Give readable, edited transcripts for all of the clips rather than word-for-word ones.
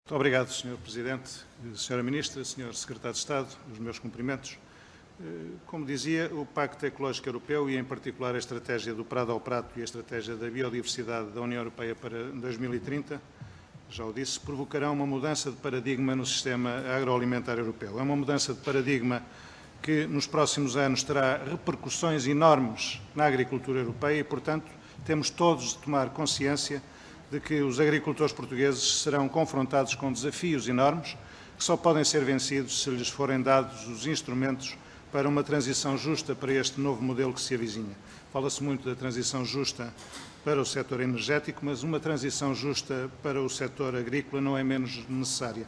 Muito obrigado, Sr. Presidente, Sra. Ministra, Sr. Secretário de Estado, os meus cumprimentos. Como dizia, o Pacto Ecológico Europeu e, em particular, a estratégia do Prado ao Prato e a estratégia da biodiversidade da União Europeia para 2030, já o disse, provocarão uma mudança de paradigma no sistema agroalimentar europeu. É uma mudança de paradigma que, nos próximos anos, terá repercussões enormes na agricultura europeia e, portanto, temos todos de tomar consciência de que os agricultores portugueses serão confrontados com desafios enormes que só podem ser vencidos se lhes forem dados os instrumentos para uma transição justa para este novo modelo que se avizinha. Fala-se muito da transição justa para o setor energético, mas uma transição justa para o setor agrícola não é menos necessária.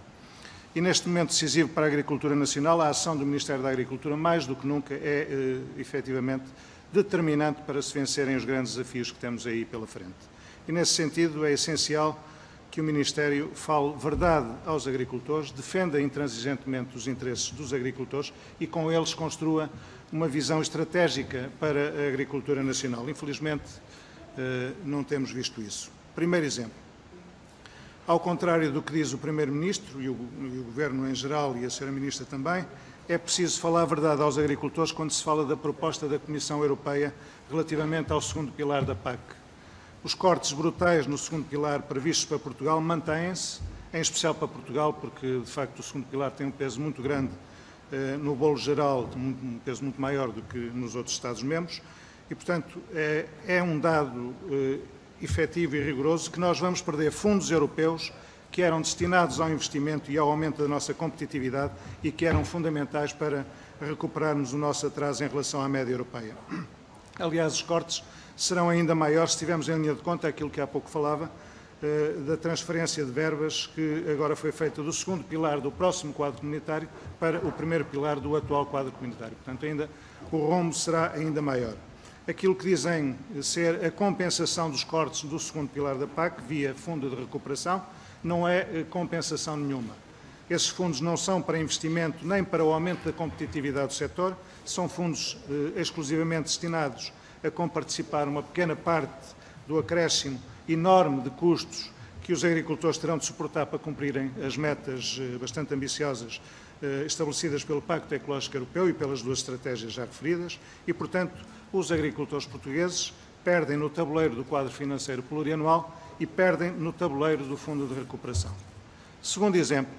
E neste momento decisivo para a agricultura nacional, a ação do Ministério da Agricultura, mais do que nunca, é efetivamente determinante para se vencerem os grandes desafios que temos aí pela frente. E, nesse sentido, é essencial que o Ministério fale verdade aos agricultores, defenda intransigentemente os interesses dos agricultores e, com eles, construa uma visão estratégica para a agricultura nacional. Infelizmente, não temos visto isso. Primeiro exemplo. Ao contrário do que diz o Primeiro-Ministro e o Governo em geral e a Sra. Ministra também, é preciso falar a verdade aos agricultores quando se fala da proposta da Comissão Europeia relativamente ao segundo pilar da PAC. Os cortes brutais no segundo pilar previstos para Portugal mantêm-se, em especial para Portugal, porque, de facto, o segundo pilar tem um peso muito grande no bolo geral, um peso muito maior do que nos outros Estados-membros, e, portanto, é um dado efetivo e rigoroso que nós vamos perder fundos europeus que eram destinados ao investimento e ao aumento da nossa competitividade e que eram fundamentais para recuperarmos o nosso atraso em relação à média europeia. Aliás, os cortes serão ainda maiores se tivermos em linha de conta aquilo que há pouco falava, da transferência de verbas que agora foi feita do segundo pilar do próximo quadro comunitário para o primeiro pilar do atual quadro comunitário. Portanto, ainda o rombo será ainda maior. Aquilo que dizem ser a compensação dos cortes do segundo pilar da PAC via fundo de recuperação não é compensação nenhuma. Esses fundos não são para investimento nem para o aumento da competitividade do setor, são fundos exclusivamente destinados a comparticipar uma pequena parte do acréscimo enorme de custos que os agricultores terão de suportar para cumprirem as metas bastante ambiciosas estabelecidas pelo Pacto Ecológico Europeu e pelas duas estratégias já referidas e, portanto, os agricultores portugueses perdem no tabuleiro do quadro financeiro plurianual e perdem no tabuleiro do Fundo de Recuperação. Segundo exemplo,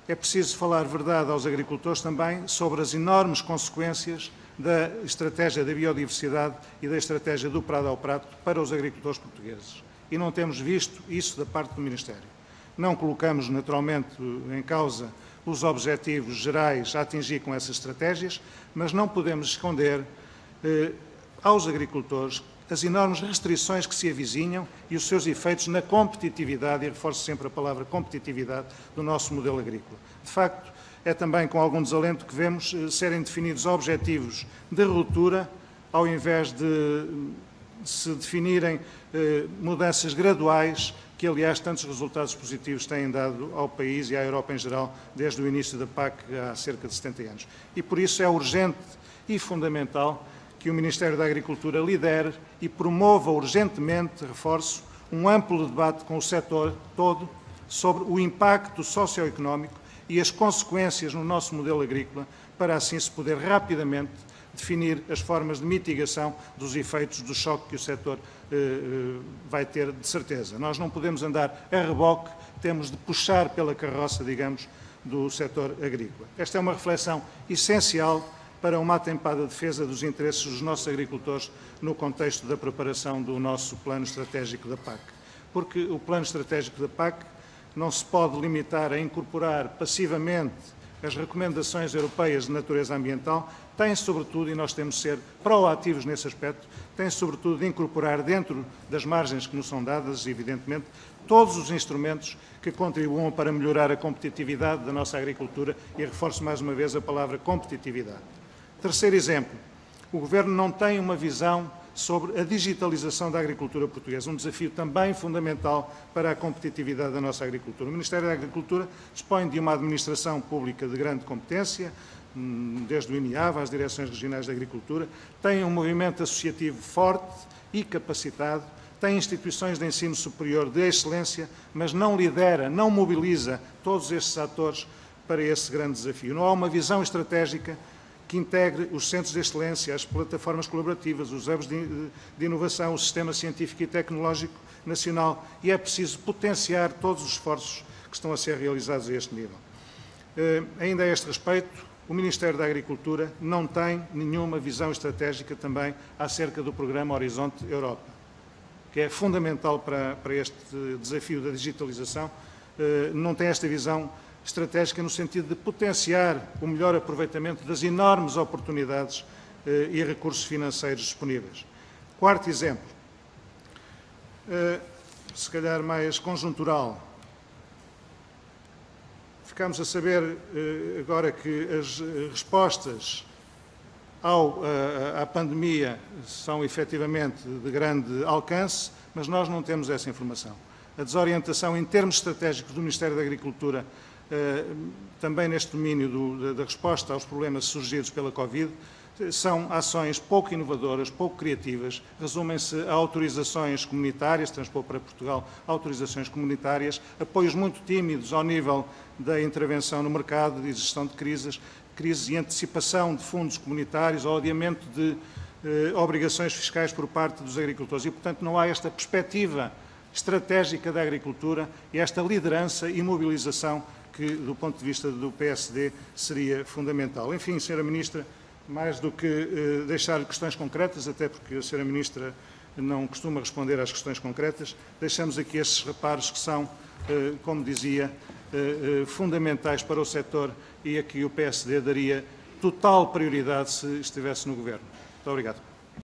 é preciso falar verdade aos agricultores também sobre as enormes consequências da estratégia da biodiversidade e da estratégia do Prado ao Prato para os agricultores portugueses. E não temos visto isso da parte do Ministério. Não colocamos, naturalmente, em causa os objetivos gerais a atingir com essas estratégias, mas não podemos esconder aos agricultores as enormes restrições que se avizinham e os seus efeitos na competitividade, e reforço sempre a palavra competitividade, do nosso modelo agrícola. De facto, é também com algum desalento que vemos serem definidos objetivos de ruptura, ao invés de se definirem mudanças graduais, que, aliás, tantos resultados positivos têm dado ao país e à Europa em geral desde o início da PAC há cerca de 70 anos. E por isso é urgente e fundamental que o Ministério da Agricultura lidere e promova urgentemente, reforço, um amplo debate com o setor todo sobre o impacto socioeconómico e as consequências no nosso modelo agrícola, para assim se poder rapidamente definir as formas de mitigação dos efeitos do choque que o setor vai ter de certeza. Nós não podemos andar a reboque, temos de puxar pela carroça, digamos, do setor agrícola. Esta é uma reflexão essencial para uma atempada defesa dos interesses dos nossos agricultores no contexto da preparação do nosso plano estratégico da PAC. Porque o plano estratégico da PAC não se pode limitar a incorporar passivamente as recomendações europeias de natureza ambiental, tem sobretudo, e nós temos de ser proativos nesse aspecto, tem sobretudo de incorporar dentro das margens que nos são dadas, evidentemente, todos os instrumentos que contribuam para melhorar a competitividade da nossa agricultura e reforço mais uma vez a palavra competitividade. Terceiro exemplo, o Governo não tem uma visão sobre a digitalização da agricultura portuguesa, um desafio também fundamental para a competitividade da nossa agricultura. O Ministério da Agricultura dispõe de uma administração pública de grande competência, desde o INIAV às Direções Regionais de Agricultura, tem um movimento associativo forte e capacitado, tem instituições de ensino superior de excelência, mas não lidera, não mobiliza todos estes atores para esse grande desafio. Não há uma visão estratégica que integre os centros de excelência, as plataformas colaborativas, os hubs de inovação, o sistema científico e tecnológico nacional, e é preciso potenciar todos os esforços que estão a ser realizados a este nível. Ainda a este respeito, o Ministério da Agricultura não tem nenhuma visão estratégica também acerca do programa Horizonte Europa, que é fundamental para este desafio da digitalização. Não tem esta visão estratégica no sentido de potenciar o melhor aproveitamento das enormes oportunidades e recursos financeiros disponíveis. Quarto exemplo, se calhar mais conjuntural. Ficamos a saber agora que as respostas à pandemia são efetivamente de grande alcance, mas nós não temos essa informação. A desorientação em termos estratégicos do Ministério da Agricultura, também neste domínio da resposta aos problemas surgidos pela Covid, são ações pouco inovadoras, pouco criativas, resumem-se a autorizações comunitárias, transpor para Portugal autorizações comunitárias, apoios muito tímidos ao nível da intervenção no mercado e gestão de crises e antecipação de fundos comunitários ou adiamento de obrigações fiscais por parte dos agricultores. E, portanto, não há esta perspectiva estratégica da agricultura e esta liderança e mobilização que, do ponto de vista do PSD, seria fundamental. Enfim, Sra. Ministra, mais do que deixar questões concretas, até porque a Sra. Ministra não costuma responder às questões concretas, deixamos aqui estes reparos que são, como dizia, fundamentais para o setor e a que o PSD daria total prioridade se estivesse no Governo. Muito obrigado.